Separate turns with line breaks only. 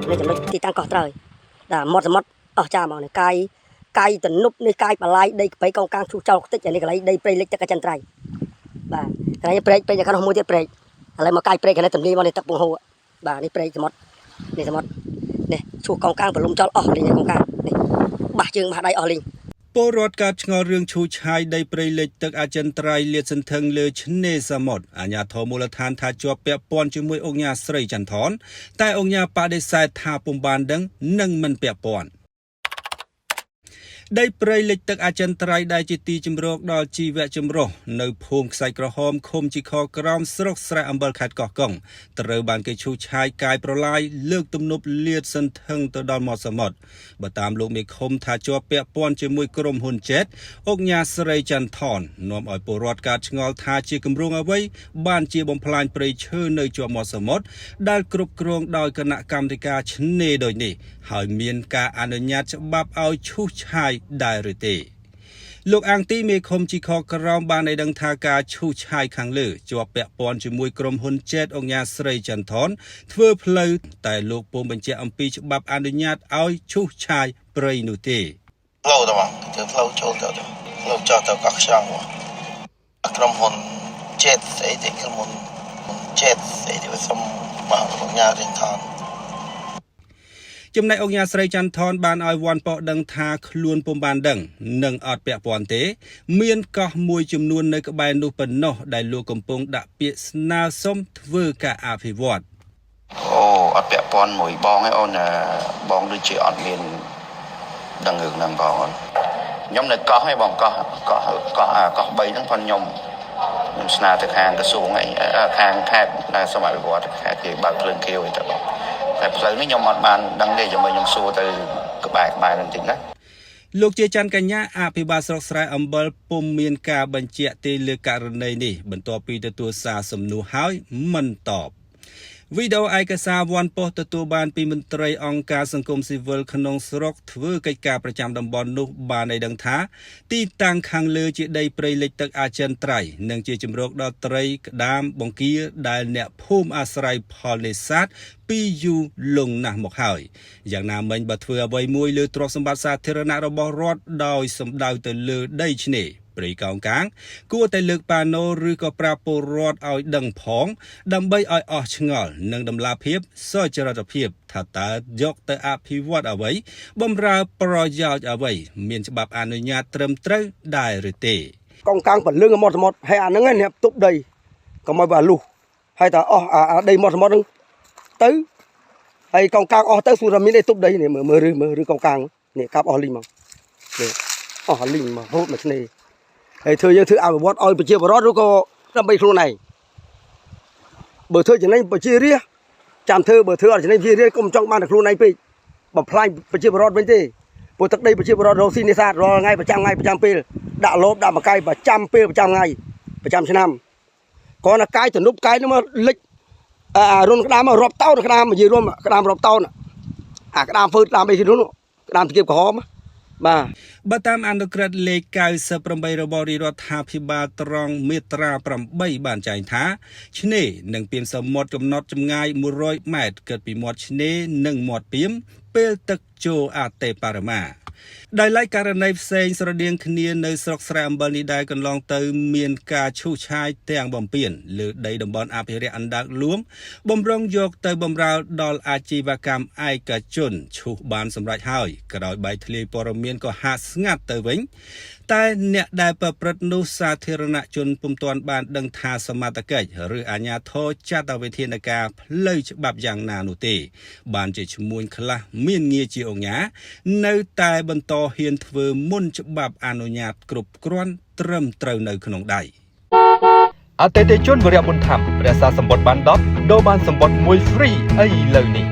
ในចំណុចទីតាំងកោះត្រើយបាទមាត់សមុទ្រអស់ចាមកនេះកាយទំនប់នេះកាយបលាយដីកបីកងកាងឈូសចោលខ្ទេចនេះកន្លែងដីព្រៃលិចទឹកអចិន្ត្រៃយ៍បាទកន្លែងព្រែកខាងនោះមួយទៀតព្រែកឥឡូវមកកាយព្រែកកន្លែងទំនីមកនេះទឹកពងហូរបាទនេះព្រែកសមុទ្រនេះសមុទ្រនេះឈូសកងកាងប្រលុំចោលអស់លីងកងកាងនេះបាសជើងបាសដៃអស់លីង
ពលរដ្ឋកើតឆ្ងល់រឿងឈូសឆាយដីព្រៃលិចទឹកអចិន្ត្រៃយ៍លាតសន្ធឹងលើឆ្នេរសមុទ្រអាជ្ញាធរមូលដ្ឋានថាជាប់ពាក់ព័ន្ធជាមួយអង្គការស្រីចន្ទថនតែអង្គការបដិសេធថាពុំបានដឹងនិងមិនពាក់ព័ន្ធដីព្រៃលិចទឹកអចិន្ត្រៃយ៍ដែលជាទីជម្រកដល់ជីវៈចម្រុះនៅភូមិខ្សាច់ក្រហមឃុំជីខក្រោមស្រុកស្រែអំបិលខេត្តកោះកុងត្រូវបានគេឈូសឆាយកាយប្រឡាយលើកទំនប់លាតសន្ធឹងទៅដល់មាត់សមុទ្របើតាមលោកមេឃុំថាជាប់ពាក់ព័ន្ធជាមួយក្រុមហ៊ុន Jet អង្គការស្រីចន្ទថននាំឲ្យពលរដ្ឋកើតឆ្ងល់ថាជាគម្រោងអ្វីបានជាបំផ្លាញព្រៃឈើនៅជាប់មាត់សមុទ្រដែលគ្រប់គ្រងដោយគណៈកម្មាធិការឆ្នេរដូចនេះហើយមានការអនុញ្ញាតច្បាប់ឲ្យឈូសឆាយដែរឬទេលោកអាងទីមេឃុំជីខក្រោមបានឲ្យដឹងថាការឈូសឆាយខាងលើជាប់ពាក់ព័ន្ធជាមួយក្រុមហ៊ុន Jet អង្គការស្រីចន្ទថនធ្វើផ្លូវតែលោកពុំបញ្ជាក់អំពីច្បាប់អនុញ្ញាតឲ្យឈូសឆាយព្រៃនោះទេ
ផ្លូវទៅធ្វើផ្លូវចូលទៅផ្លូវចោះទៅកោះខ្យងក្រុមហ៊ុន Jet ស្អីទេក្រុមហ៊ុន Jet ស្អីទេសុំមកអង្គការរៀងថន
ចំណែកអង្គការស្រីចន្ទថនបានឲ្យវ៉ាន់ប៉ោដឹងថាខ្លួនពុំបានដឹងនិងអត់ពាក់ព័ន្ធទេមានកោះមួយចំនួននៅក្បែរនោះប៉ុណ្ណោះដែលលោកកំពុងដាក់ពាក្យស្នើសុំធ្វើការអភិវឌ្ឍ
អូអត់ពាក់ព័ន្ធមួយបងឯអូនបងដូចជាអត់មានដឹងរឿងហ្នឹងបងអូនខ្ញុំនៅកោះឯបងកោះ3ហ្នឹងផងខ្ញុំស្នើទៅខាងក្រសួងឯខាងខេត្តដែលសមត្ថភាពខេត្តគេបើកភ្លើងខៀវឯទៅបងតែផ្លូវនេះខ្ញុំអត់បានដឹងទេខ្ញុំសួរទៅក្បែរនឹងតិចណា
លោកជាច័ន្ទកញ្ញាអភិបាលស្រុកស្រែអំបិលពុំមានការបញ្ជាក់ទេលើករណីនេះបន្ទាប់ពីទទួលសារសំណួរហើយមិនតបវីដេអូឯកសារវ៉ាន់ប៉ុស្តិ៍ទទួលបានពីមន្ត្រីអង្គការសង្គមស៊ីវិលក្នុងស្រុកធ្វើកិច្ចការប្រចាំតំបន់នោះបានឲ្យដឹងថាទីតាំងខាងលើជាដីព្រៃលិចទឹកអចិន្ត្រៃយ៍និងជាជម្រកដល់ត្រីក្តាមបង្គាដែលអ្នកភូមិអាស្រ័យផលនេសាទពីយូរលង់ណាស់មកហើយយ៉ាងណាមិញបើធ្វើអ្វីមួយលើទ្រព្យសម្បត្តិសាធារណៈរបស់រដ្ឋដោយសម្ដៅទៅលើដីឆ្នេរព្រៃកោងកាងគួរតែលើកប៉ាណូឬក៏ប្រាប់ពលរដ្ឋឲ្យដឹងផងដើម្បីឲ្យអស់ឆ្ងល់និងដំណាភាពសុចរិតភាពថាតើយកទៅអភិវឌ្ឍអ្វីបម្រើប្រយោជន៍អ្វីមានច្បាប់អនុញ្ញាតត្រឹមត្រូវដែរឬទេ
កងកាងពលឹងមាត់សមុទ្រហើយអាហ្នឹងអ្នកទប់ដីកុំឲ្យវាលុះហើយតើអស់អាដីមាត់សមុទ្រហ្នឹងទៅហើយកងកាងអស់ទៅសួរថាមានអីទប់ដីនេះមើលឬកងកាងនេះកាប់អស់លីងមកអស់លីងមករហូតមកឆ្នេរហើយយើងធ្វើអភិវឌ្ឍឲ្យប្រជាពលរដ្ឋឬក៏ដើម្បីខ្លួនឯងបើធ្វើចំណេញប្រជារាស្ត្រចាំធ្វើបើធ្វើអត់ចំណេញប្រជារាស្ត្រកុំចង់បានតែខ្លួនឯងពេកបំផ្លាញប្រជាពលរដ្ឋវិញទេព្រោះទឹកដីប្រជាពលរដ្ឋរស់ស៊ីនេសាទរាល់ថ្ងៃប្រចាំពេលដាក់លបដាក់មកកាយប្រចាំពេលប្រចាំថ្ងៃប្រចាំឆ្នាំគ្រាន់តែកាយទំនប់កាយនោះមកលិចរុនក្តាមមករាប់តោនក្តាមនិយាយរួមក្តាមរាប់តោនអាក្តាមធ្វើក្តាមអីគេនោះក្តាមទាគៀបក្រហមបាទ
បើតាមអនុក្រឹត្យលេខ98របស់រាជរដ្ឋាភិបាលត្រង់មាត្រា8បានចែងថាឆ្នេរនិងពាមសមុទ្រកំណត់ចម្ងាយ100ម៉ែត្រគិតពីមាត់ឆ្នេរនិងមាត់ពាមពេលទឹកចូលអតិបរមាដោយឡែកករណីផ្សេងស្រដៀងគ្នានៅស្រុកស្រែអំបិលនេះដែរកន្លងទៅមានការឈូសឆាយទាំងបំពេញលើដីតំបន់អភិរក្សអណ្ដើកលួងបំរុងយកទៅបម្រើដល់អាជីវកម្មឯកជនឈូសបានសម្រេចហើយក្រោយបែកធ្លាយព័ត៌មានក៏ហាក់ស្ងាត់ទៅវិញតែអ្នកដែលប្រព្រឹត្តនោះសាធារណជនពុំទាន់បានដឹងថាសមត្ថកិច្ចឬអាជ្ញាធរចាត់វិធានការផ្លូវច្បាប់យ៉ាងណានោះទេបានជាឈ្មួញខ្លះមានងារជាអង្គការនៅតែបន្តហ៊ានធ្វើមុនច្បាប់អនុញ្ញាតគ្រប់គ្រាន់ត្រឹមត្រូវនៅក្នុងដៃ
អតិថិជនវរៈបុណ្យធម្មរក្សាសម្បត្តិបាន10ដូរបានសម្បត្តិមួយ free ឥឡូវនេះ